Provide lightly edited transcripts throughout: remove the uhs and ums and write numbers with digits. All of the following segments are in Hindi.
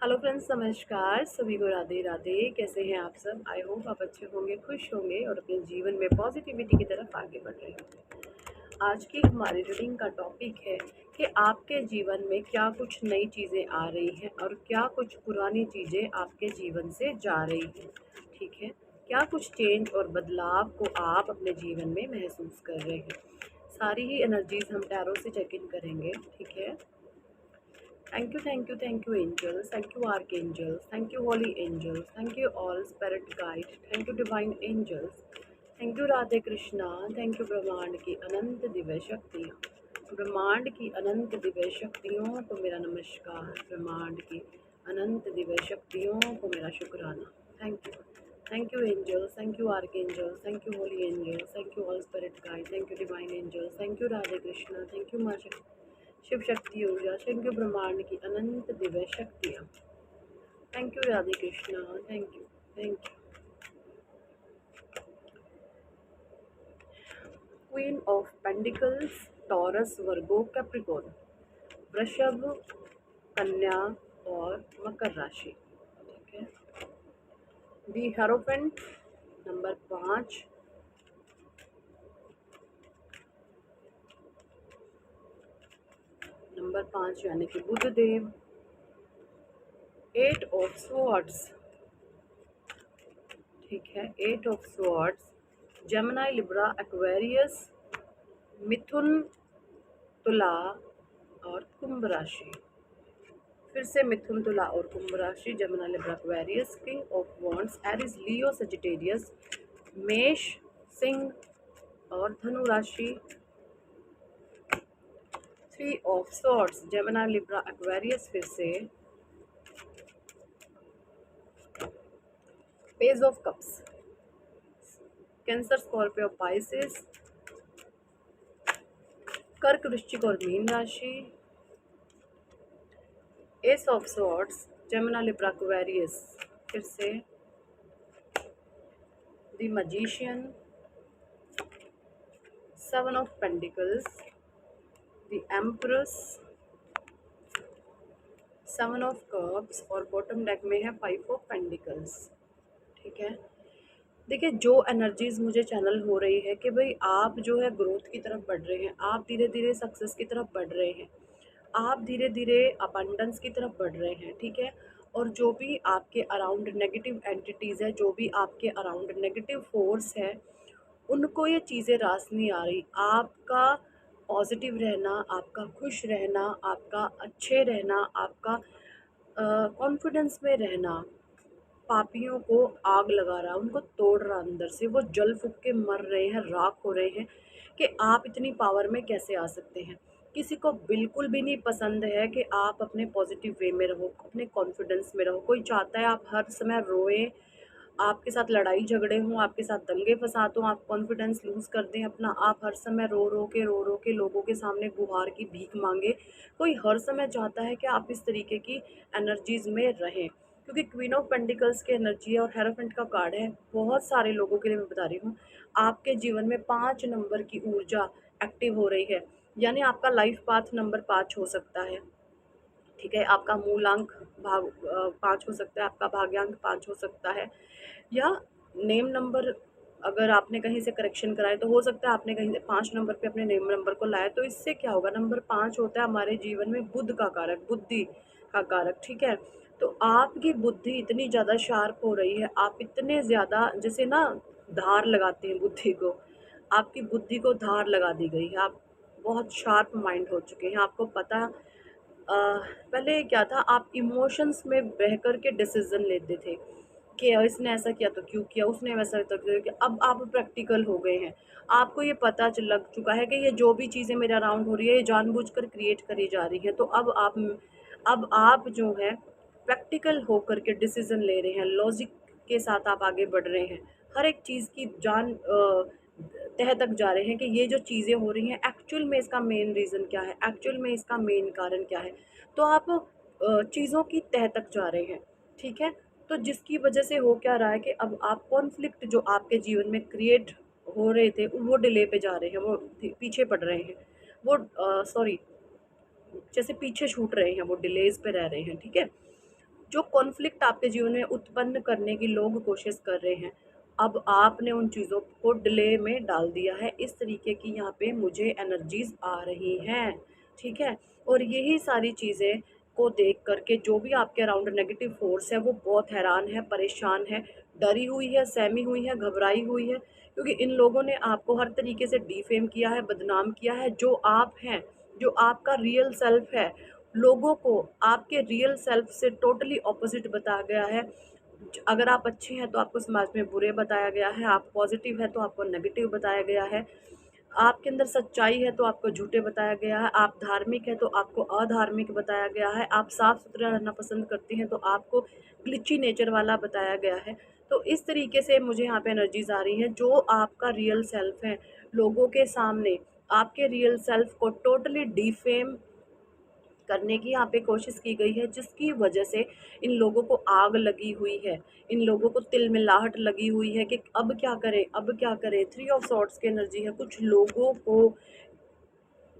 हेलो फ्रेंड्स, नमस्कार। सभी को राधे राधे। कैसे हैं आप सब? आई होप आप अच्छे होंगे, खुश होंगे और अपने जीवन में पॉजिटिविटी की तरफ आगे बढ़ रहे होंगे। आज की हमारी रीडिंग का टॉपिक है कि आपके जीवन में क्या कुछ नई चीज़ें आ रही हैं और क्या कुछ पुरानी चीज़ें आपके जीवन से जा रही हैं। ठीक है, क्या कुछ चेंज और बदलाव को आप अपने जीवन में महसूस कर रहे हैं। सारी ही एनर्जीज हम टैरो से चेक इन करेंगे। ठीक है। Thank you, angels. Thank you, archangels. Thank you, holy angels. Thank you, all spirit guide. Thank you, divine angels. Thank you Radhe Krishna. Thank you ब्रह्मांड की अनंत दिव्य शक्तियाँ। ब्रह्मांड की अनंत दिव्य शक्तियों को मेरा नमस्कार। ब्रह्मांड की अनंत दिव्य शक्तियों को मेरा शुक्राना। Thank you. Thank you angels. Thank you archangels. Thank you holy angels. Thank you all spirit guide. Thank you divine angels. Thank you Radhe Krishna. Thank you माँ शिव शक्ति ऊर्जा। थैंक यू ब्रह्मांड की अनंत दिव्य शक्तियाँ। Thank you Radhe Krishna. Thank you. Thank you. Queen of pentacles, taurus, Virgo, Capricorn, वृषभ, कन्या और मकर राशि। ठीक है। दी हेरोफेंट नंबर 5, यानी कि बुध देव। 8 ऑफ स्वॉर्ड्स। ठीक है, 8 of swords, Gemini, Libra, Aquarius, Mithun, Tula और कुंभ राशि। फिर से मिथुन, तुला और कुंभ राशि, Gemini, Libra, Aquarius, king of wands, Aries, Leo, Sagittarius, मेष, सिंह और धनु राशि। 3 of swords, Gemini, Libra, Aquarius. फिर से page of cups, Cancer, Scorpio, Pisces, कर्क, वृश्चिक और मीन राशि। Ace of swords, Gemini, Libra, Aquarius. फिर से the magician, 7 of pentacles, the empress, 7 of cups और बॉटम डेक में है 5 ऑफ पेंटिकल्स। ठीक है। देखिए, जो एनर्जीज मुझे चैनल हो रही है कि भाई आप जो है ग्रोथ की तरफ बढ़ रहे हैं, आप धीरे धीरे सक्सेस की तरफ बढ़ रहे हैं, आप धीरे धीरे अबंडेंस की तरफ बढ़ रहे हैं। ठीक है। और जो भी आपके अराउंड नेगेटिव एंटिटीज़ है, जो भी आपके अराउंड नेगेटिव फोर्स है, उनको ये चीज़ें रास नहीं आ रही। आपका पॉजिटिव रहना, आपका खुश रहना, आपका अच्छे रहना, आपका कॉन्फिडेंस में रहना पापियों को आग लगा रहा, उनको तोड़ रहा अंदर से। वो जल फूक के मर रहे हैं, राख हो रहे हैं कि आप इतनी पावर में कैसे आ सकते हैं। किसी को बिल्कुल भी नहीं पसंद है कि आप अपने पॉजिटिव वे में रहो, अपने कॉन्फिडेंस में रहो। कोई चाहता है आप हर समय रोएं, आपके साथ लड़ाई झगड़े हों, आपके साथ दंगे फसाद हों, आप कॉन्फिडेंस लूज़ कर दें अपना, आप हर समय रो रो के लोगों के सामने गुहार की भीख मांगे। कोई हर समय चाहता है कि आप इस तरीके की एनर्जीज में रहें, क्योंकि क्वीन ऑफ पेंटिकल्स की एनर्जी है और हेरोफेंट का कार्ड है। बहुत सारे लोगों के लिए मैं बता रही हूँ, आपके जीवन में 5 नंबर की ऊर्जा एक्टिव हो रही है, यानी आपका लाइफ पाथ नंबर 5 हो सकता है। ठीक है, आपका मूलांक 5 हो सकता है, आपका भाग्यांक 5 हो सकता है, या नेम नंबर अगर आपने कहीं से करेक्शन कराए तो हो सकता है आपने कहीं से 5 नंबर पे अपने नेम नंबर को लाया। तो इससे क्या होगा, नंबर 5 होता है हमारे जीवन में बुद्ध का कारक, बुद्धि का कारक। ठीक है। तो आपकी बुद्धि इतनी ज़्यादा शार्प हो रही है, आप इतने ज़्यादा जैसे ना धार लगाते हैं बुद्धि को, आपकी बुद्धि को धार लगा दी गई है। आप बहुत शार्प माइंड हो चुके हैं। आपको पता पहले क्या था, आप इमोशंस में बह कर के डिसीजन लेते थे कि इसने ऐसा किया तो क्यों किया, उसने वैसा तो क्यों किया। अब आप प्रैक्टिकल हो गए हैं, आपको ये पता चल लग चुका है कि ये जो भी चीज़ें मेरे अराउंड हो रही है, ये जानबूझकर क्रिएट करी जा रही है। तो अब आप जो है प्रैक्टिकल होकर के डिसीजन ले रहे हैं, लॉजिक के साथ आप आगे बढ़ रहे हैं, हर एक चीज़ की तह तक जा रहे हैं कि ये जो चीज़ें हो रही हैं एक्चुअल में इसका मेन रीज़न क्या है, एक्चुअल में इसका मेन कारण क्या है। तो आप चीज़ों की तह तक जा रहे हैं। ठीक है। तो जिसकी वजह से हो क्या रहा है कि अब आप कॉन्फ्लिक्ट जो आपके जीवन में क्रिएट हो रहे थे वो डिले पे जा रहे हैं, वो पीछे पड़ रहे हैं, वो सॉरी, जैसे पीछे छूट रहे हैं, वो डिलेज पे रह रहे हैं। ठीक है। जो कॉन्फ्लिक्ट आपके जीवन में उत्पन्न करने की लोग कोशिश कर रहे हैं, अब आपने उन चीज़ों को डिले में डाल दिया है। इस तरीके की यहाँ पे मुझे एनर्जीज़ आ रही हैं, ठीक है? और यही सारी चीज़ें को देख कर के जो भी आपके अराउंड नेगेटिव फ़ोर्स है वो बहुत हैरान है, परेशान है, डरी हुई है, सहमी हुई है, घबराई हुई है, क्योंकि इन लोगों ने आपको हर तरीके से डिफेम किया है, बदनाम किया है। जो आप हैं, जो आपका रियल सेल्फ है, लोगों को आपके रियल सेल्फ से टोटली ऑपोजिट बताया गया है। अगर आप अच्छे हैं तो आपको समाज में बुरे बताया गया है, आप पॉजिटिव है तो आपको नेगेटिव बताया गया है, आपके अंदर सच्चाई है तो आपको झूठे बताया गया है, आप धार्मिक है तो आपको अधार्मिक बताया गया है, आप साफ सुथरा रहना पसंद करते हैं तो आपको ग्लिची नेचर वाला बताया गया है। तो इस तरीके से मुझे यहाँ पे एनर्जीज आ रही हैं। जो आपका रियल सेल्फ है, लोगों के सामने आपके रियल सेल्फ को टोटली डिफेम करने की यहाँ पे कोशिश की गई है, जिसकी वजह से इन लोगों को आग लगी हुई है, इन लोगों को तिलमिलाहट लगी हुई है कि अब क्या करें, अब क्या करें। थ्री ऑफ सॉर्ड्स की एनर्जी है। कुछ लोगों को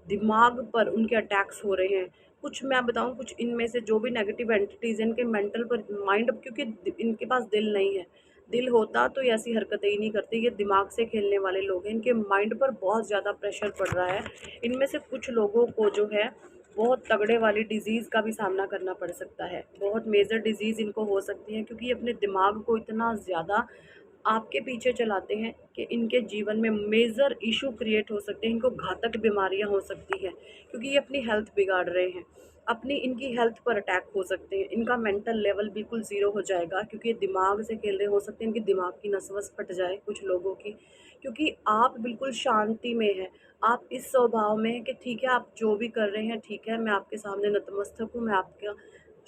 दिमाग पर उनके अटैक्स हो रहे हैं। कुछ मैं बताऊं, कुछ इनमें से जो भी नेगेटिव एंटिटीज़ हैं, इनके मेंटल पर माइंड, क्योंकि इनके पास दिल नहीं है। दिल होता तो ये ऐसी हरकतें ही नहीं करते। ये दिमाग से खेलने वाले लोग हैं। इनके माइंड पर बहुत ज़्यादा प्रेशर पड़ रहा है। इनमें से कुछ लोगों को जो है बहुत तगड़े वाली डिज़ीज़ का भी सामना करना पड़ सकता है। बहुत मेजर डिज़ीज़ इनको हो सकती है, क्योंकि ये अपने दिमाग को इतना ज़्यादा आपके पीछे चलाते हैं कि इनके जीवन में मेजर इशू क्रिएट हो सकते हैं। इनको घातक बीमारियां हो सकती हैं, क्योंकि ये अपनी हेल्थ बिगाड़ रहे हैं। अपनी इनकी हेल्थ पर अटैक हो सकते हैं। इनका मेंटल लेवल बिल्कुल ज़ीरो हो जाएगा, क्योंकि ये दिमाग से खेल रहे हो सकते हैं। इनके दिमाग की नस वस फट जाए कुछ लोगों की, क्योंकि आप बिल्कुल शांति में हैं। आप इस स्वभाव में हैं कि ठीक है, आप जो भी कर रहे हैं ठीक है, मैं आपके सामने नतमस्तक हूँ, मैं आपका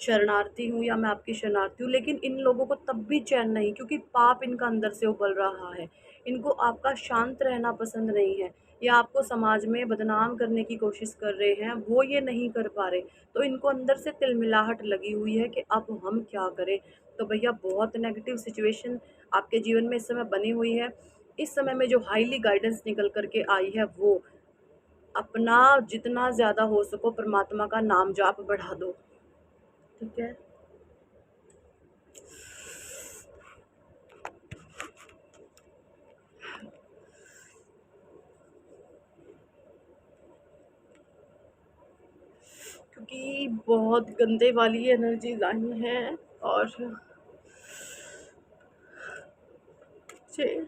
शरणार्थी हूँ या मैं आपकी शरणार्थी हूँ। लेकिन इन लोगों को तब भी चैन नहीं, क्योंकि पाप इनका अंदर से उबल रहा है। इनको आपका शांत रहना पसंद नहीं है, या आपको समाज में बदनाम करने की कोशिश कर रहे हैं, वो ये नहीं कर पा रहे। तो इनको अंदर से तिलमिलाहट लगी हुई है कि अब हम क्या करें। तो भैया बहुत नेगेटिव सिचुएशन आपके जीवन में इस समय बनी हुई है। इस समय में जो हाईली गाइडेंस निकल करके आई है, वो अपना जितना ज़्यादा हो सको परमात्मा का नाम जाप बढ़ा दो, ठीक है? क्योंकि बहुत गंदे वाली एनर्जीज आई हैं, और मुझे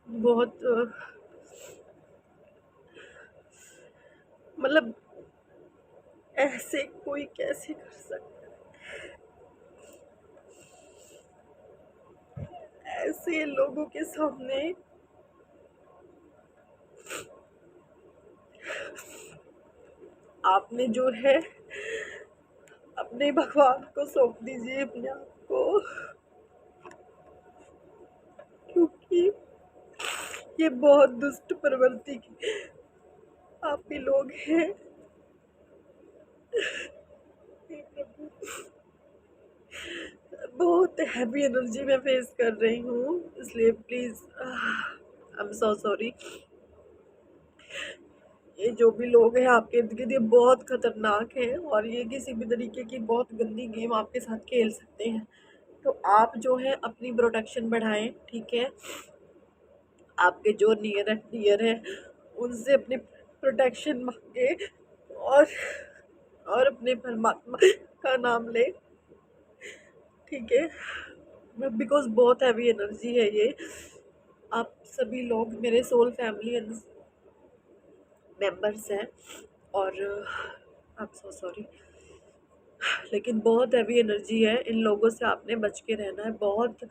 बहुत मतलब ऐसे कोई कैसे कर सकता है ऐसे लोगों के सामने। आपने जो है अपने भगवान को सौंप दीजिए अपने आप को, क्योंकि ये बहुत दुष्ट प्रवृत्ति के आप भी लोग हैं। हे प्रभु, बहुत हैवी एनर्जी में फेस कर रही हूँ, इसलिए please I am so sorry. ये जो भी लोग हैं आपके इर्द गिर्द, ये बहुत खतरनाक हैं, और ये किसी भी तरीके की बहुत गंदी गेम आपके साथ खेल सकते हैं। तो आप जो है अपनी प्रोटेक्शन बढ़ाएं, ठीक है? आपके जो नियर एंड डियर है उनसे अपनी प्रोटेक्शन मांगे, और और अपने परमात्मा का नाम ले, ठीक है? बिकॉज बहुत हैवी एनर्जी है ये। आप सभी लोग मेरे सोल फैमिली मेंबर्स हैं, और आई एम सो सॉरी, लेकिन बहुत हैवी एनर्जी है। इन लोगों से आपने बच के रहना है। बहुत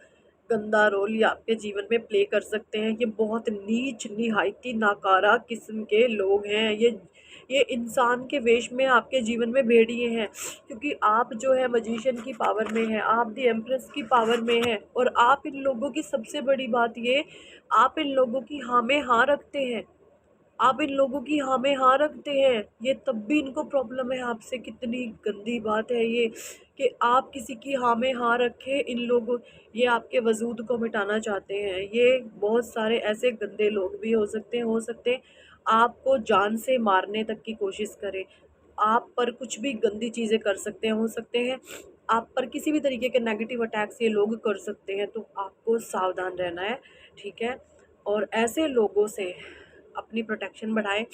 गंदा रोल ये आपके जीवन में प्ले कर सकते हैं। ये बहुत नीच निहायती नाकारा किस्म के लोग हैं। ये इंसान के वेश में आपके जीवन में भेड़िए हैं, क्योंकि आप जो है मजिशियन की पावर में है, आप दी एम्प्रेस की पावर में है, और आप इन लोगों की सबसे बड़ी बात ये, आप इन लोगों की हाँ में हाँ रखते हैं। आप इन लोगों की हाँ में हाँ रखते हैं, ये तब भी इनको प्रॉब्लम है आपसे। कितनी गंदी बात है ये कि आप किसी की हाँ में हाँ रखें। इन लोगों, ये आपके वजूद को मिटाना चाहते हैं। ये बहुत सारे ऐसे गंदे लोग भी हो सकते हैं आपको जान से मारने तक की कोशिश करें। आप पर कुछ भी गंदी चीज़ें कर सकते हैं, हो सकते हैं आप पर किसी भी तरीके के नेगेटिव अटैक्स ये लोग कर सकते हैं, तो आपको सावधान रहना है, ठीक है? और ऐसे लोगों से अपनी प्रोटेक्शन बढ़ाएँ,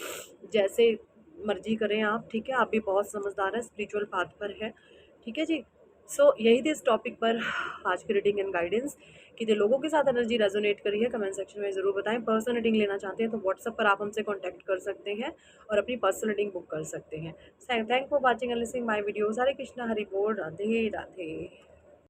जैसे मर्ज़ी करें आप, ठीक है? आप भी बहुत समझदार हैं, स्पिरिचुअल पाथ पर हैं, ठीक है जी? सो यही थी इस टॉपिक पर आज की रीडिंग एंड गाइडेंस। कितने लोगों के साथ एनर्जी रेजोनेट करी है कमेंट सेक्शन में ज़रूर बताएं। पर्सनल रीडिंग लेना चाहते हैं तो व्हाट्सएप पर आप हमसे कांटेक्ट कर सकते हैं और अपनी पर्सनल रीडिंग बुक कर सकते हैं। Thank for watching and listening my videos. Hare Krishna, Hari बोल, राधे राधे।